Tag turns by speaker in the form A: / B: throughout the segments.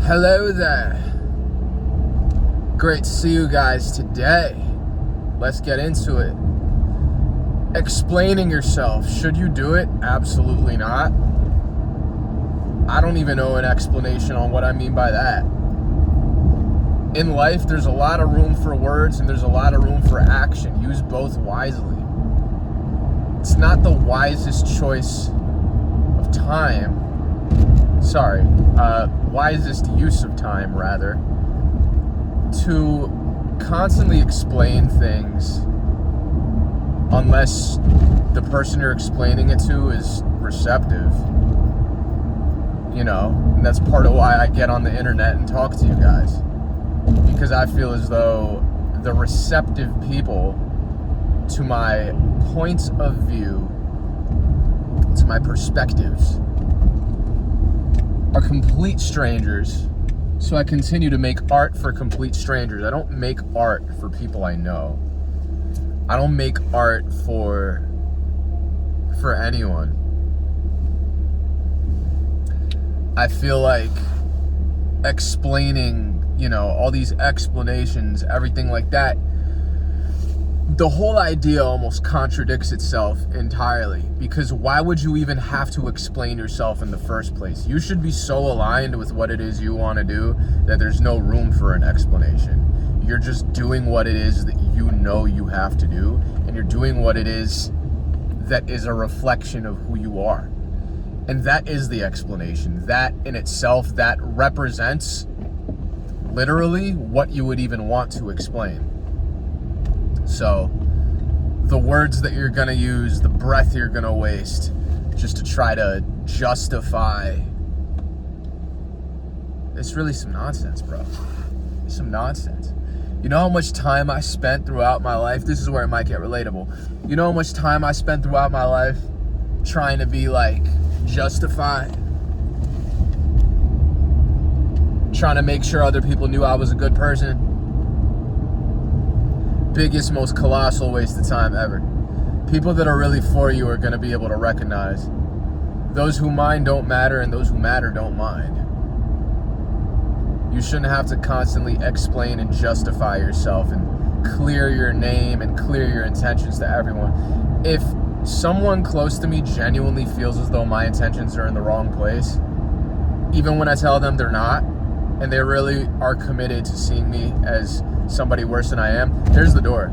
A: Hello there. Great to see you guys today. Let's get into it. Explaining yourself. Should you do it? Absolutely not. I don't even know an explanation on what I mean by that. In life, there's a lot of room for words and there's a lot of room for action. Use both wisely. It's not the wisest choice of time. Wisest use of time, rather, to constantly explain things unless the person you're explaining it to is receptive. You know, and that's part of why I get on the internet and talk to you guys. Because I feel as though the receptive people to my points of view, to my perspectives, are complete strangers. So I continue to make art for complete strangers. I don't make art for people I know. I don't make art for anyone. I feel like explaining, all these explanations, everything like that, the whole idea almost contradicts itself entirely, because why would you even have to explain yourself in the first place? You should be so aligned with what it is you want to do that there's no room for an explanation. You're just doing what it is that you know you have to do, and you're doing what it is that is a reflection of who you are. And that is the explanation. That in itself, that represents literally what you would even want to explain. So the words that you're going to use, the breath you're going to waste just to try to justify, it's really some nonsense, bro. It's some nonsense. You know how much time I spent throughout my life? This is where it might get relatable. You know how much time I spent throughout my life trying to be justified? Trying to make sure other people knew I was a good person? Biggest, most colossal waste of time ever. People that are really for you are going to be able to recognize. Those who mind don't matter, and those who matter don't mind. You shouldn't have to constantly explain and justify yourself and clear your name and clear your intentions to everyone. If someone close to me genuinely feels as though my intentions are in the wrong place, even when I tell them they're not, and they really are committed to seeing me as somebody worse than I am, there's the door.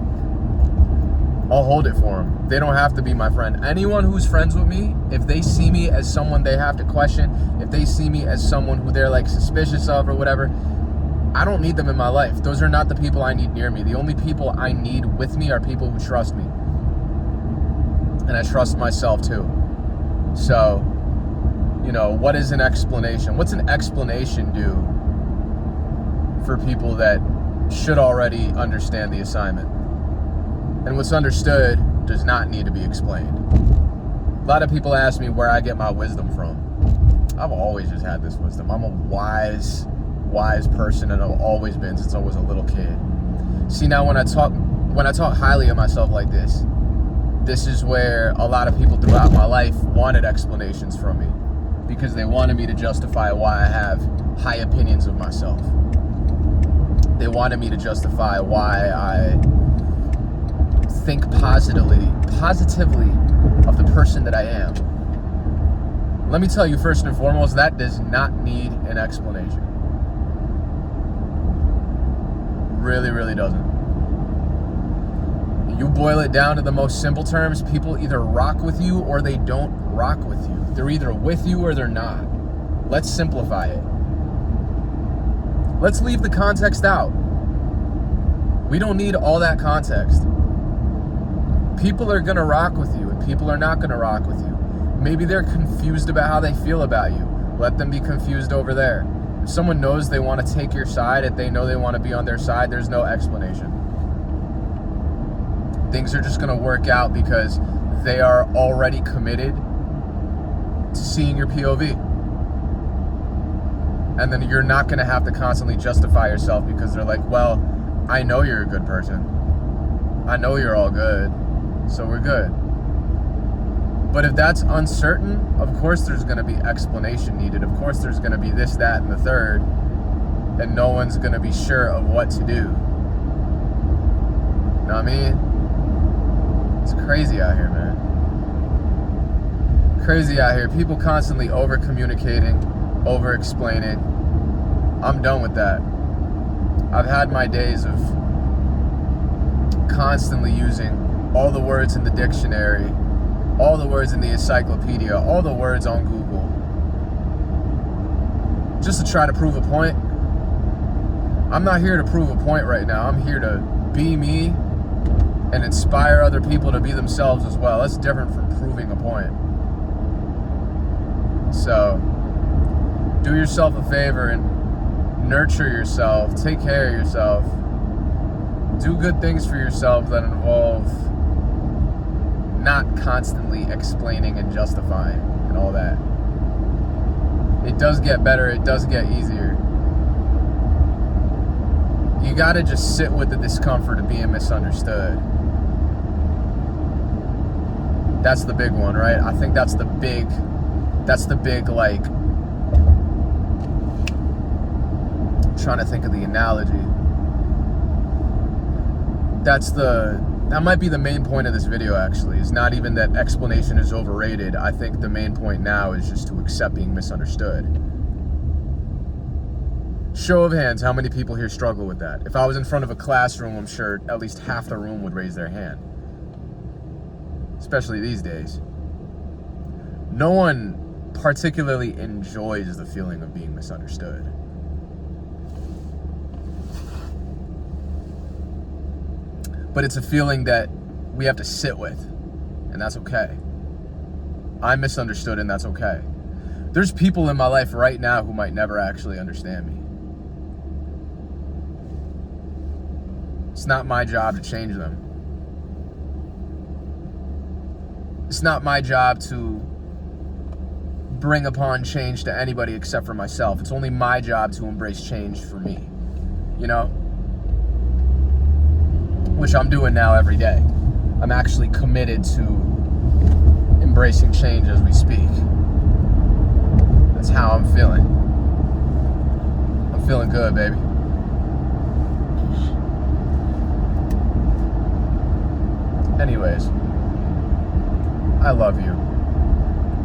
A: I'll hold it for them. They don't have to be my friend. Anyone who's friends with me, if they see me as someone they have to question, if they see me as someone who they're suspicious of or whatever, I don't need them in my life. Those are not the people I need near me. The only people I need with me are people who trust me. And I trust myself too. So, what is an explanation? What's an explanation do for people that should already understand the assignment? And what's understood does not need to be explained. A lot of people ask me where I get my wisdom from. I've always just had this wisdom. I'm a wise person, and I've always been since I was a little kid. See, now when I talk highly of myself like this is where a lot of people throughout my life wanted explanations from me, because they wanted me to justify why I have high opinions of myself. They wanted me to justify why I think positively of the person that I am. Let me tell you, first and foremost, that does not need an explanation. Really, really doesn't. You boil it down to the most simple terms, people either rock with you or they don't rock with you. They're either with you or they're not. Let's simplify it. Let's leave the context out. We don't need all that context. People are gonna rock with you and people are not gonna rock with you. Maybe they're confused about how they feel about you. Let them be confused over there. If someone knows they want to take your side, if they know they want to be on their side, there's no explanation. Things are just gonna work out because they are already committed to seeing your POV. And then you're not going to have to constantly justify yourself because they're like, well, I know you're a good person. I know you're all good, so we're good. But if that's uncertain, of course there's going to be explanation needed. Of course there's going to be this, that, and the third. and no one's gonna be sure of what to do. You know what I mean? It's crazy out here, man. Crazy out here. People constantly over communicating, over explaining. I'm done with that. I've had my days of constantly using all the words in the dictionary, all the words in the encyclopedia, all the words on Google, just to try to prove a point. I'm not here to prove a point right now. I'm here to be me and inspire other people to be themselves as well. That's different from proving a point. So, do yourself a favor and nurture yourself, take care of yourself, do good things for yourself that involve not constantly explaining and justifying and all that. It does get better, it does get easier. You gotta just sit with the discomfort of being misunderstood. That's the big one, right? I think that's the big like, trying to think of the analogy. That might be the main point of this video, actually. It's not even that explanation is overrated. I think the main point now is just to accept being misunderstood. Show of hands, how many people here struggle with that? If I was in front of a classroom, I'm sure at least half the room would raise their hand. Especially these days. No one particularly enjoys the feeling of being misunderstood. But it's a feeling that we have to sit with, and that's okay. I'm misunderstood, and that's okay. There's people in my life right now who might never actually understand me. It's not my job to change them. It's not my job to bring upon change to anybody except for myself. It's only my job to embrace change for me, you know? Which I'm doing now every day. I'm actually committed to embracing change as we speak. That's how I'm feeling. I'm feeling good, baby. Anyways, I love you.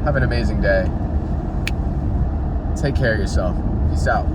A: Have an amazing day. Take care of yourself. Peace out.